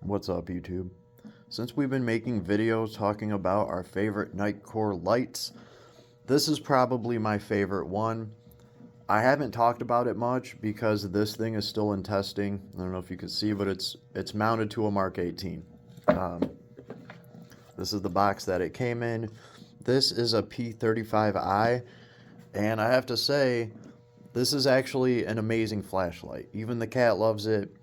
What's up, YouTube? Since we've been making videos talking about our favorite NITECORE lights, this is probably my favorite one. I haven't talked about it much because this thing is still in testing. I don't know if you can see, but it's mounted to a Mark 18. This is the box that it came in. This is a P35i, and I have to say, this is actually an amazing flashlight. Even the cat loves it.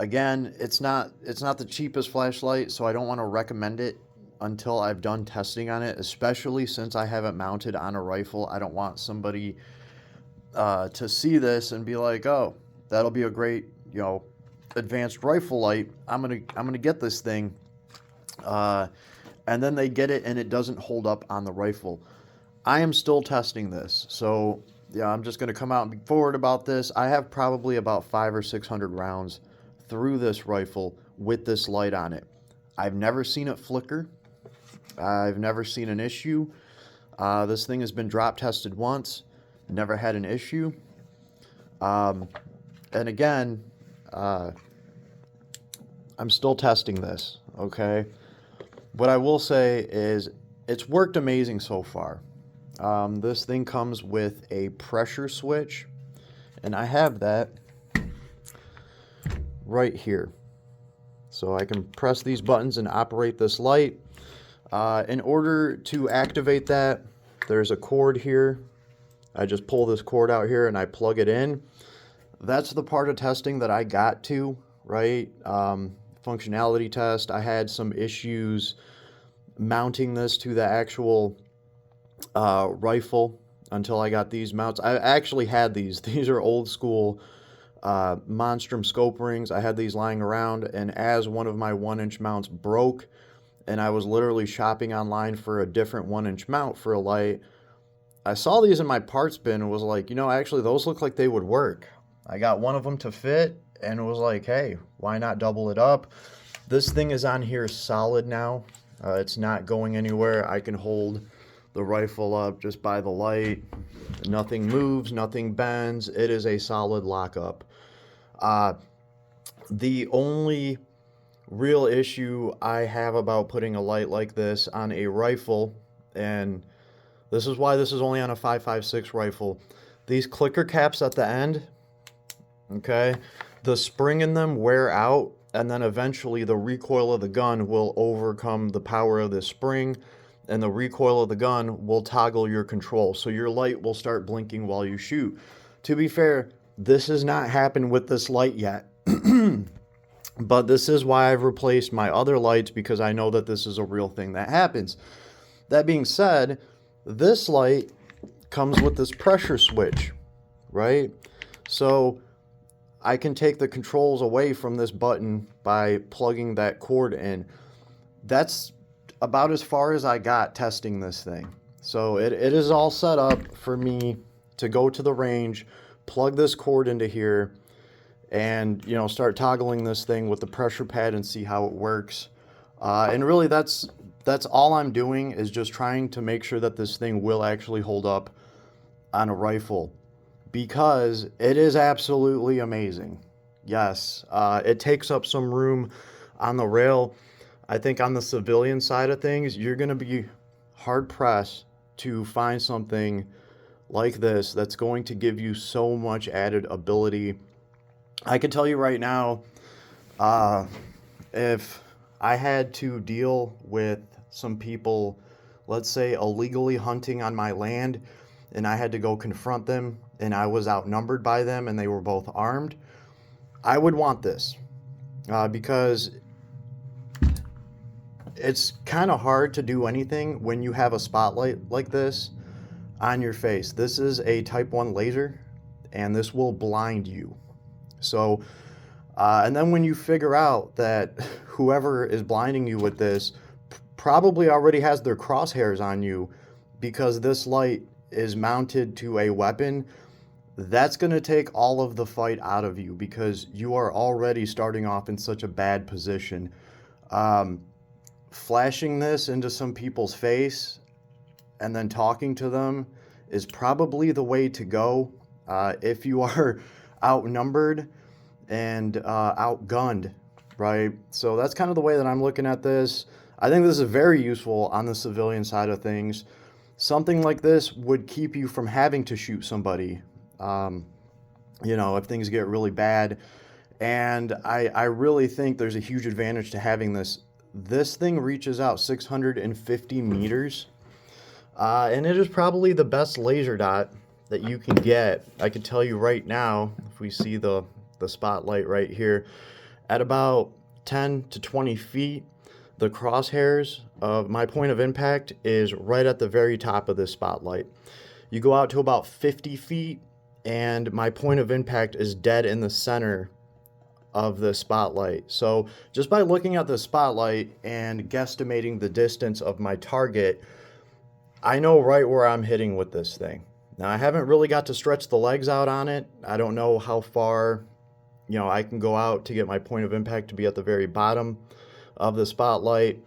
Again, it's not the cheapest flashlight, so I don't want to recommend it until I've done testing on it, especially since I haven't mounted on a rifle. I don't want somebody to see this and be like, oh, that'll be a great, advanced rifle light. I'm gonna get this thing, and then they get it and it doesn't hold up on the rifle. I am still testing this, so yeah, I'm just gonna come out and be forward about this. I have probably about 500 or 600 rounds through this rifle with this light on it. I've never seen it flicker. I've never seen an issue. This thing has been drop tested once, never had an issue. And again, I'm still testing this, okay? What I will say is it's worked amazing so far. This thing comes with a pressure switch, and I have that right here. So I can press these buttons and operate this light. In order to activate that, there's a cord here. I just pull this cord out here and I plug it in. That's the part of testing that I got to, right? Functionality test. I had some issues mounting this to the actual rifle until I got these mounts. I actually had these. These are old school Monstrum scope rings. I had these lying around, and as one of my 1-inch mounts broke and I was literally shopping online for a different 1-inch mount for a light, I saw these in my parts bin and was like, actually those look like they would work. I got one of them to fit and was like, hey, why not double it up? This thing is on here solid now. It's not going anywhere. I can hold the rifle up just by the light. Nothing moves, nothing bends. It is a solid lockup. The only real issue I have about putting a light like this on a rifle, and this is why this is only on a 5.56 rifle, these clicker caps at the end, okay, the spring in them wear out, and then eventually the recoil of the gun will overcome the power of the spring, and the recoil of the gun will toggle your control, so your light will start blinking while you shoot. To be fair, this has not happened with this light yet, but this is why I've replaced my other lights, because I know that this is a real thing that happens. That being said, this light comes with this pressure switch, right? So I can take the controls away from this button by plugging that cord in. That's about as far as I got testing this thing. So it is all set up for me to go to the range, plug this cord into here, and start toggling this thing with the pressure pad and see how it works. And really that's all I'm doing, is just trying to make sure that this thing will actually hold up on a rifle, because it is absolutely amazing. Yes, it takes up some room on the rail. I think on the civilian side of things, you're going to be hard pressed to find something like this that's going to give you so much added ability. I can tell you right now, if I had to deal with some people, let's say illegally hunting on my land, and I had to go confront them, and I was outnumbered by them and they were both armed, I would want this, because it's kind of hard to do anything when you have a spotlight like this on your face. This is a type 1 laser, and this will blind you. So, and then when you figure out that whoever is blinding you with this probably already has their crosshairs on you because this light is mounted to a weapon, that's going to take all of the fight out of you, because you are already starting off in such a bad position. Flashing this into some people's face and then talking to them is probably the way to go. If you are outnumbered and outgunned, right? So that's kind of the way that I'm looking at this. I think this is very useful on the civilian side of things. Something like this would keep you from having to shoot somebody, if things get really bad. And I really think there's a huge advantage to having this. This thing reaches out 650 meters, and it is probably the best laser dot that you can get. I can tell you right now, if we see the spotlight right here, at about 10 to 20 feet, the crosshairs of my point of impact is right at the very top of this spotlight. You go out to about 50 feet, and my point of impact is dead in the center of the spotlight. So just by looking at the spotlight and guesstimating the distance of my target, I know right where I'm hitting with this thing. Now, I haven't really got to stretch the legs out on it. I don't know how far, I can go out to get my point of impact to be at the very bottom of the spotlight.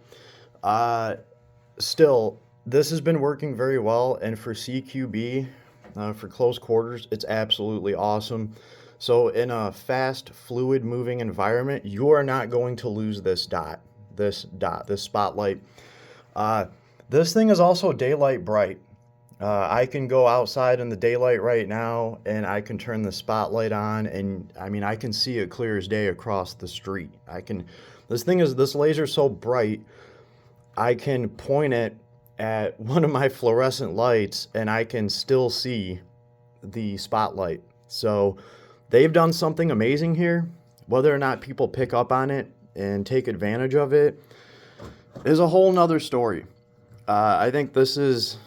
Still, this has been working very well, and for CQB, for close quarters, it's absolutely awesome. So in a fast, fluid moving environment, you are not going to lose this spotlight. This thing is also daylight bright. I can go outside in the daylight right now, and I can turn the spotlight on, and I can see it clear as day across the street. This laser is so bright, I can point it at one of my fluorescent lights, and I can still see the spotlight. So they've done something amazing here. Whether or not people pick up on it and take advantage of it is a whole nother story. I think this is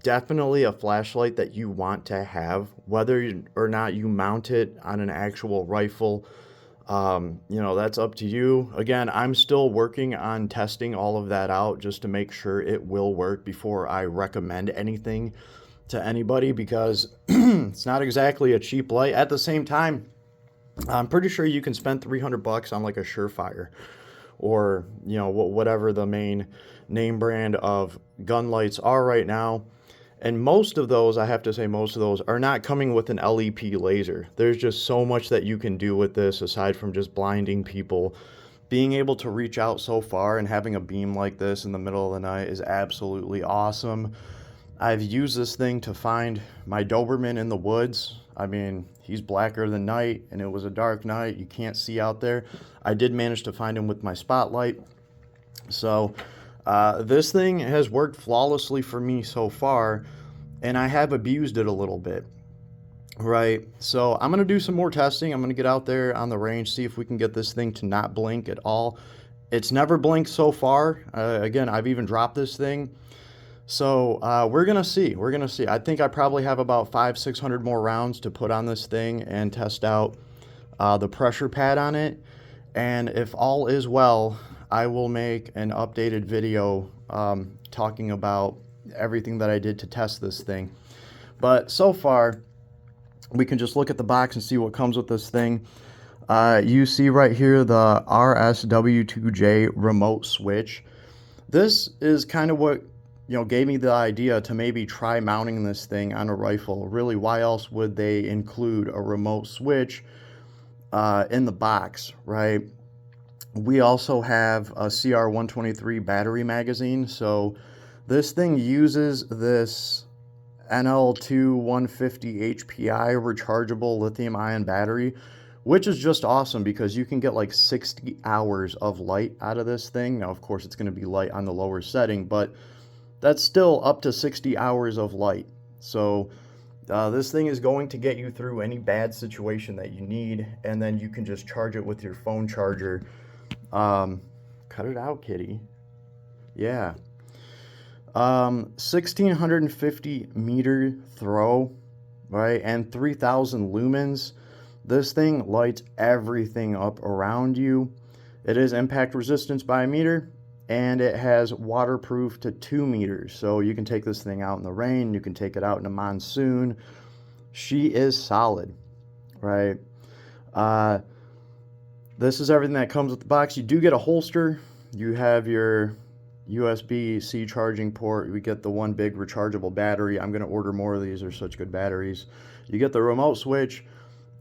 definitely a flashlight that you want to have, whether or not you mount it on an actual rifle. That's up to you. Again, I'm still working on testing all of that out just to make sure it will work before I recommend anything to anybody, because it's not exactly a cheap light. At the same time, I'm pretty sure you can spend $300 on like a Surefire or, whatever the main name brand of gun lights are right now. And most of those, I have to say, are not coming with an LEP laser. There's just so much that you can do with this aside from just blinding people. Being able to reach out so far and having a beam like this in the middle of the night is absolutely awesome. I've used this thing to find my Doberman in the woods. He's blacker than night, and it was a dark night. You can't see out there. I did manage to find him with my spotlight. So this thing has worked flawlessly for me so far, and I have abused it a little bit, right? So I'm going to do some more testing. I'm going to get out there on the range, see if we can get this thing to not blink at all. It's never blinked so far. Again, I've even dropped this thing. So we're going to see. I think I probably have about 500-600 more rounds to put on this thing and test out the pressure pad on it. And if all is well, I will make an updated video talking about everything that I did to test this thing. But so far, we can just look at the box and see what comes with this thing. You see right here the RSW2J remote switch. This is kind of what gave me the idea to maybe try mounting this thing on a rifle. Really, why else would they include a remote switch in the box, right? We also have a CR123 battery magazine. So this thing uses this NL2 150 HPI rechargeable lithium-ion battery, which is just awesome because you can get like 60 hours of light out of this thing. Now, of course, it's going to be light on the lower setting, but that's still up to 60 hours of light. So this thing is going to get you through any bad situation that you need, and then you can just charge it with your phone charger. Cut it out, kitty. Yeah. 1,650 meter throw, right, and 3,000 lumens. This thing lights everything up around you. It is impact resistance by a meter, and it has waterproof to 2 meters. So you can take this thing out in the rain, you can take it out in a monsoon. She is solid, right? This is everything that comes with the box. You do get a holster. You have your USB-C charging port. We get the one big rechargeable battery. I'm going to order more of these. They're such good batteries. You get the remote switch.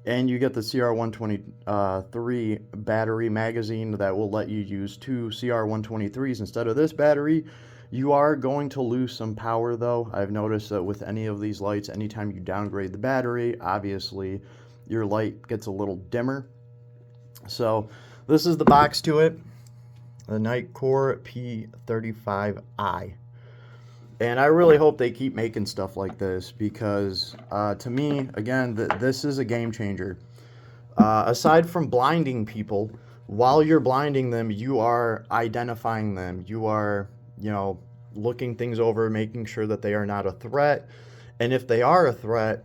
And you get the CR123 battery magazine that will let you use 2 CR123s instead of this battery. You are going to lose some power though. I've noticed that with any of these lights, anytime you downgrade the battery, obviously your light gets a little dimmer. So this is the box to it, the NITECORE P35i. And I really hope they keep making stuff like this because to me, again, this is a game changer. Aside from blinding people, while you're blinding them, you are identifying them. You are, looking things over, making sure that they are not a threat. And if they are a threat,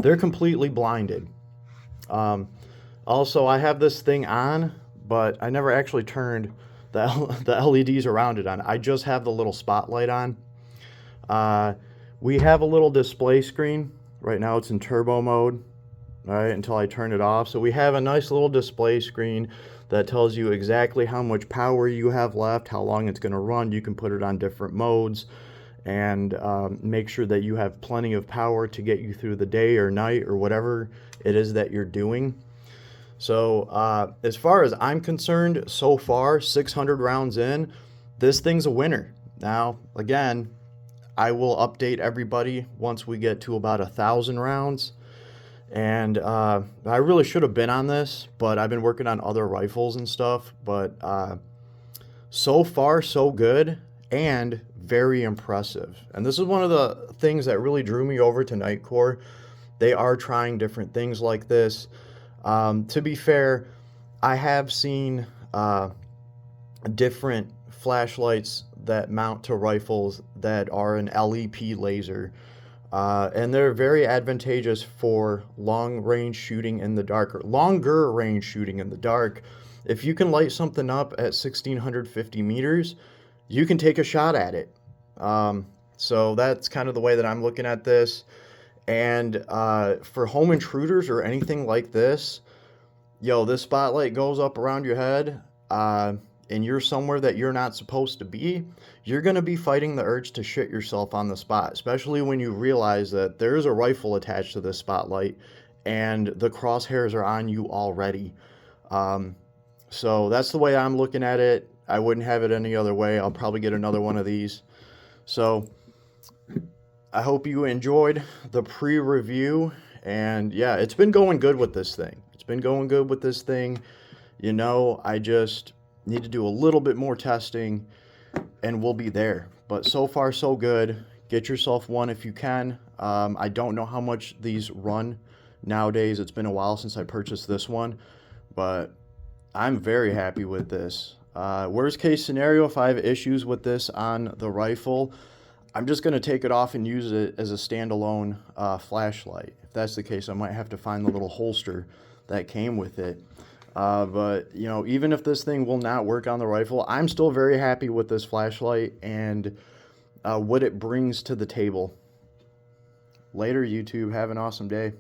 they're completely blinded. Also, I have this thing on, but I never actually turned the LEDs around it on. I just have the little spotlight on. We have a little display screen. Right now it's in turbo mode, all right, until I turn it off. So we have a nice little display screen that tells you exactly how much power you have left, how long it's going to run. You can put it on different modes and make sure that you have plenty of power to get you through the day or night or whatever it is that you're doing. So as far as I'm concerned, so far, 600 rounds in, this thing's a winner. Now, again, I will update everybody once we get to about 1,000 rounds. And I really should have been on this, but I've been working on other rifles and stuff. But so far, so good and very impressive. And this is one of the things that really drew me over to NITECORE. They are trying different things like this. To be fair, I have seen different flashlights that mount to rifles that are an LEP laser. And they're very advantageous for long range shooting in the dark, or longer range shooting in the dark. If you can light something up at 1,650 meters, you can take a shot at it. So that's kind of the way that I'm looking at this. And for home intruders or anything like this, this spotlight goes up around your head, and you're somewhere that you're not supposed to be, you're going to be fighting the urge to shit yourself on the spot, especially when you realize that there is a rifle attached to this spotlight and the crosshairs are on you already. So that's the way I'm looking at it. I wouldn't have it any other way. I'll probably get another one of these. So I hope you enjoyed the pre-review. And yeah, it's been going good with this thing. I just need to do a little bit more testing and we'll be there. But so far, so good. Get yourself one if you can. I don't know how much these run nowadays. It's been a while since I purchased this one, but I'm very happy with this. Worst case scenario, if I have issues with this on the rifle, I'm just going to take it off and use it as a standalone flashlight. If that's the case, I might have to find the little holster that came with it. But even if this thing will not work on the rifle, I'm still very happy with this flashlight and what it brings to the table. Later, YouTube. Have an awesome day.